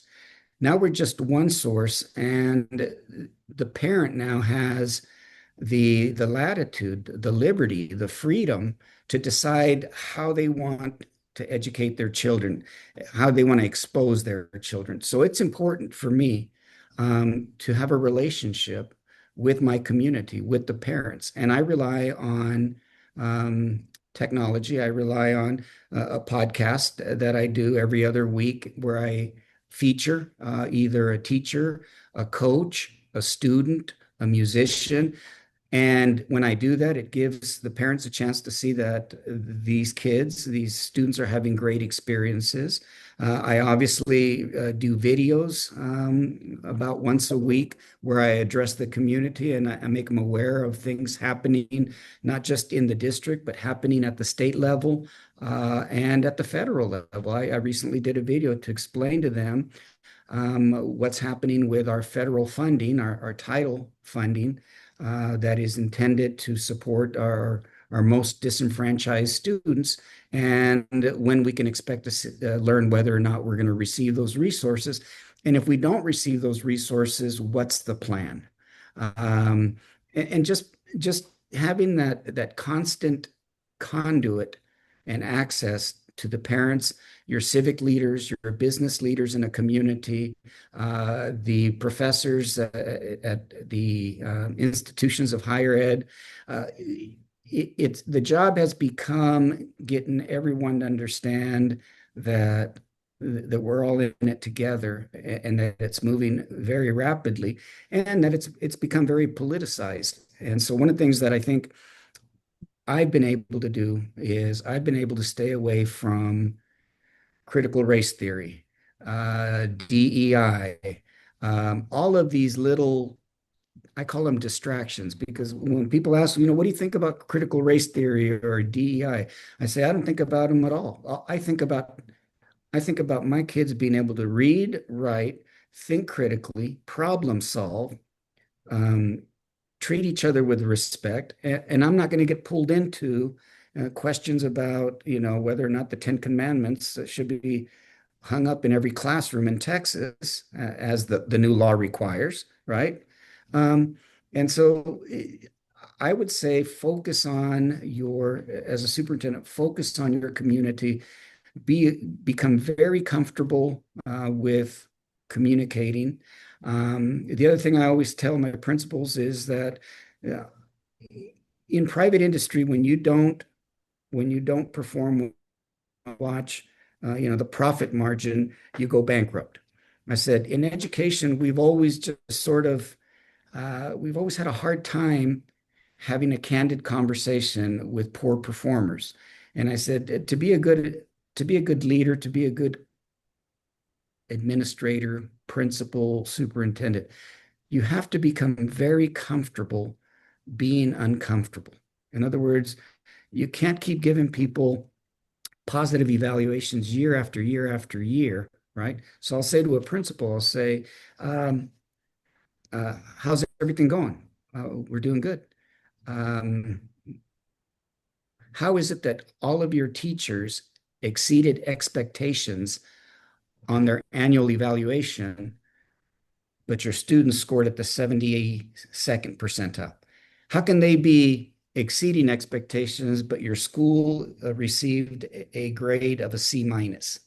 [SPEAKER 2] Now we're just one source, and the parent now has the latitude, the liberty, the freedom to decide how they want to educate their children, how they want to expose their children. So it's important for me to have a relationship with my community, with the parents, and I rely on technology. I rely on a podcast that I do every other week where I feature either a teacher, a coach, a student, a musician. And when I do that, it gives the parents a chance to see that these kids, these students are having great experiences. I obviously do videos about once a week where I address the community and I make them aware of things happening, not just in the district, but happening at the state level and at the federal level. I recently did a video to explain to them what's happening with our federal funding, our title funding, that is intended to support our most disenfranchised students, and when we can expect to learn whether or not we're going to receive those resources. And if we don't receive those resources, what's the plan? And just having that constant conduit and access to the parents, your civic leaders, your business leaders in a community, the professors at the institutions of higher ed. It's the job has become getting everyone to understand that we're all in it together and that it's moving very rapidly and that it's become very politicized. And so one of the things that I think I've been able to do is I've been able to stay away from critical race theory, DEI, all of these little, I call them distractions because when people ask, what do you think about critical race theory or DEI? I say, I don't think about them at all. I think about my kids being able to read, write, think critically, problem solve, um, treat each other with respect. And I'm not going to get pulled into questions about, whether or not the Ten Commandments should be hung up in every classroom in Texas, as the new law requires, right? Um, and so I would say as a superintendent, focus on your community, become very comfortable with communicating. The other thing I always tell my principals is that uh, in private industry, when you don't perform, watch, the profit margin, you go bankrupt. I said, in education, we've always had a hard time having a candid conversation with poor performers. And I said, to be a good leader, to be a good administrator, principal, superintendent, you have to become very comfortable being uncomfortable. In other words, you can't keep giving people positive evaluations year after year after year, right? So I'll say to a principal, I'll say, how's everything going? We're doing good. Um, how is it that all of your teachers exceeded expectations on their annual evaluation, but your students scored at the 72nd percentile? How can they be exceeding expectations, but your school received a grade of a C minus?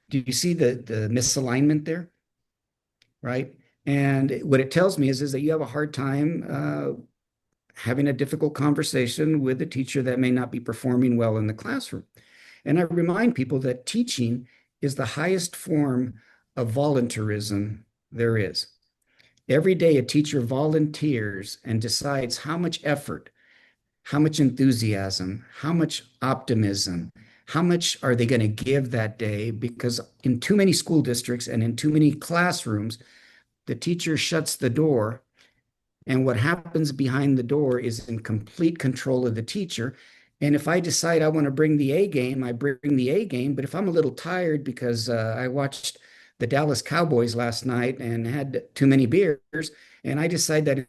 [SPEAKER 2] Do you see the misalignment there? Right? And what it tells me is that you have a hard time having a difficult conversation with a teacher that may not be performing well in the classroom. And I remind people that teaching is the highest form of voluntarism there is. Every day, a teacher volunteers and decides how much effort, how much enthusiasm, how much optimism, how much are they going to give that day? Because in too many school districts and in too many classrooms, the teacher shuts the door, and what happens behind the door is in complete control of the teacher. And if I decide I want to bring the A game, I bring the A game. But if I'm a little tired because I watched the Dallas Cowboys last night and had too many beers, and I decide that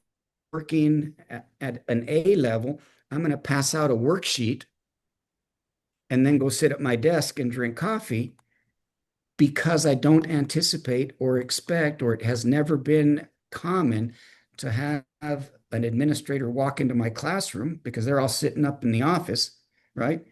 [SPEAKER 2] working at an A level, I'm going to pass out a worksheet and then go sit at my desk and drink coffee because I don't anticipate or expect, or it has never been common to have an administrator walk into my classroom because they're all sitting up in the office, right?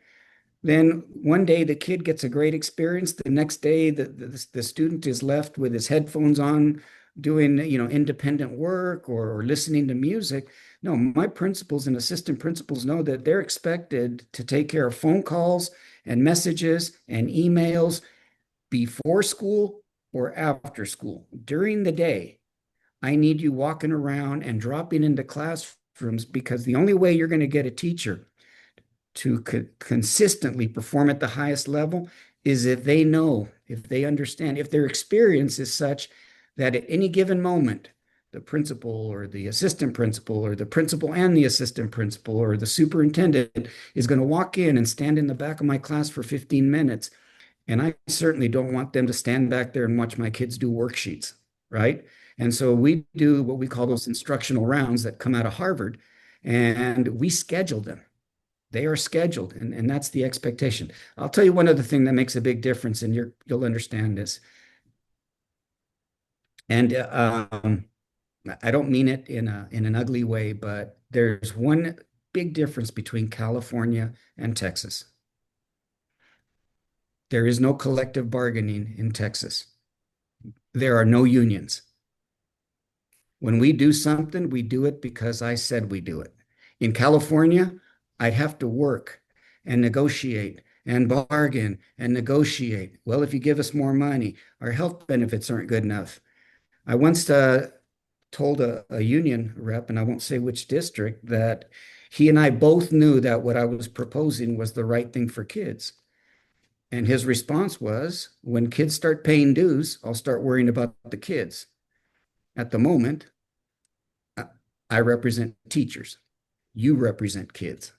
[SPEAKER 2] Then one day the kid gets a great experience. The next day the student is left with his headphones on doing, independent work or listening to music. No, my principals and assistant principals know that they're expected to take care of phone calls and messages and emails before school or after school. During the day, I need you walking around and dropping into classrooms because the only way you're going to get a teacher to consistently perform at the highest level is if they know, if they understand, if their experience is such that at any given moment, the principal or the assistant principal or the principal and the assistant principal or the superintendent is going to walk in and stand in the back of my class for 15 minutes. And I certainly don't want them to stand back there and watch my kids do worksheets, right? And so we do what we call those instructional rounds that come out of Harvard, and we schedule them. They are scheduled, and that's the expectation. I'll tell you one other thing that makes a big difference, and you'll understand this. And I don't mean it in an ugly way, but there's one big difference between California and Texas. There is no collective bargaining in Texas. There are no unions. When we do something, we do it because I said we do it. In California, I'd have to work and negotiate and bargain and negotiate. Well, if you give us more money, our health benefits aren't good enough. I once told a union rep, and I won't say which district, that he and I both knew that what I was proposing was the right thing for kids. And his response was, when kids start paying dues, I'll start worrying about the kids. At the moment, I represent teachers. You represent kids.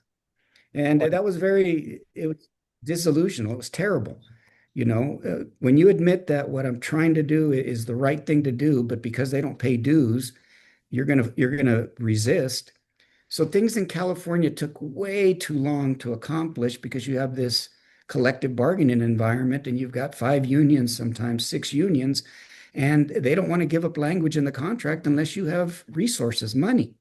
[SPEAKER 2] And that was it was disillusional. It was terrible. When you admit that what I'm trying to do is the right thing to do, but because they don't pay dues, you're gonna resist. So things in California took way too long to accomplish because you have this collective bargaining environment and you've got 5 unions, sometimes 6 unions, and they don't want to give up language in the contract unless you have resources, money.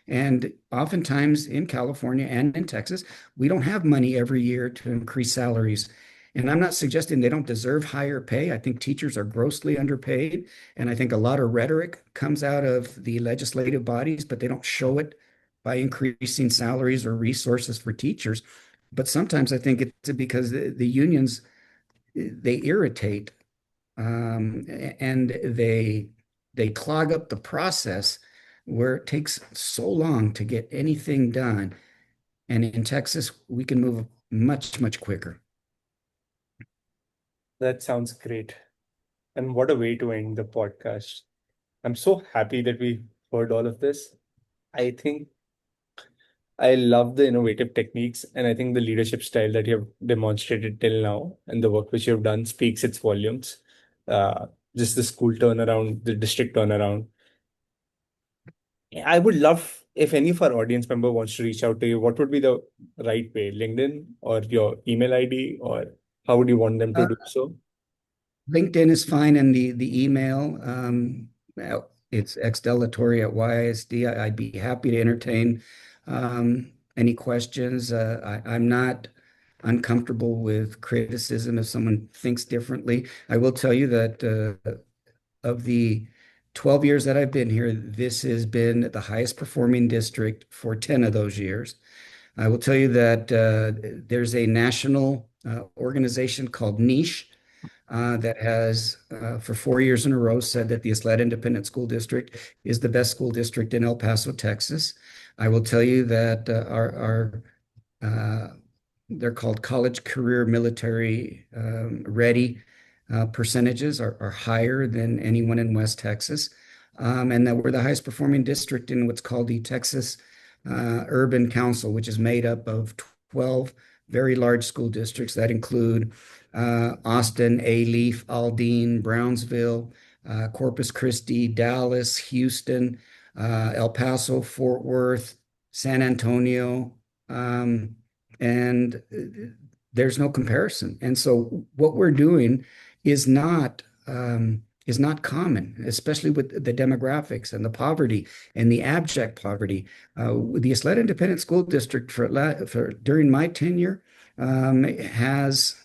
[SPEAKER 2] And oftentimes in California and in Texas, we don't have money every year to increase salaries. And I'm not suggesting they don't deserve higher pay. I think teachers are grossly underpaid. And I think a lot of rhetoric comes out of the legislative bodies, but they don't show it by increasing salaries or resources for teachers. But sometimes I think it's because the unions, they irritate, and they clog up the process where it takes so long to get anything done. And in Texas, we can move much, much quicker.
[SPEAKER 1] That sounds great. And what a way to end the podcast. I'm so happy that we heard all of this. I think I love the innovative techniques, and I think the leadership style that you have demonstrated till now and the work which you have done speaks its volumes. uh, just the school turnaround, the district turnaround. I would love if any of our audience member wants to reach out to you, what would be the right way? LinkedIn or your email ID, or how would you want them to
[SPEAKER 2] Uh,
[SPEAKER 1] do so?
[SPEAKER 2] LinkedIn is fine, and the email, it's xdelatorre at YISD. I'd be happy to entertain any questions. I'm not uncomfortable with criticism if someone thinks differently. I will tell you that of the 12 years that I've been here, this has been the highest performing district for 10 of those years. I will tell you that there's a national organization called Niche that has, for 4 years in a row, said that the Ysleta Independent School District is the best school district in El Paso, Texas. I will tell you that our they're called college career military ready percentages are higher than anyone in West Texas. And that we're the highest performing district in what's called the Texas Urban Council, which is made up of 12 very large school districts that include Austin, Alief, Aldine, Brownsville, Corpus Christi, Dallas, Houston, El Paso, Fort Worth, San Antonio, and there's no comparison. And so what we're doing is not common, especially with the demographics and the poverty and the abject poverty. The Ysleta Independent School District for during my tenure has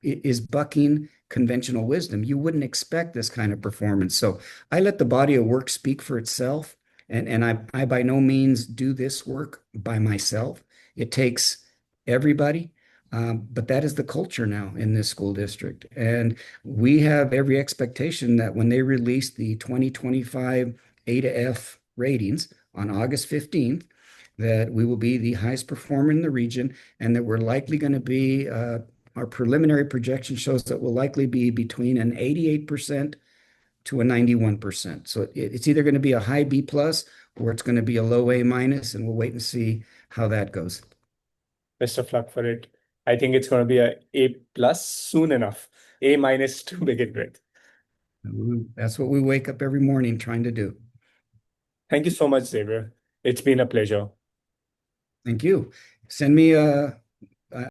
[SPEAKER 2] is bucking conventional wisdom. You wouldn't expect this kind of performance. So I let the body of work speak for itself. And I by no means do this work by myself. It takes everybody. But that is the culture now in this school district. And we have every expectation that when they release the 2025 A to F ratings on August 15th, that we will be the highest performer in the region and that we're likely going to be, our preliminary projection shows that we'll likely be between an 88% to a 91%. So it's either going to be a high B plus or it's going to be a low A minus, and we'll wait and see how that goes.
[SPEAKER 1] Best of luck for it. I think it's going to be A plus soon enough. A minus to begin with.
[SPEAKER 2] That's what we wake up every morning trying to do.
[SPEAKER 1] Thank you so much, Xavier. It's been a pleasure.
[SPEAKER 2] Thank you. Send me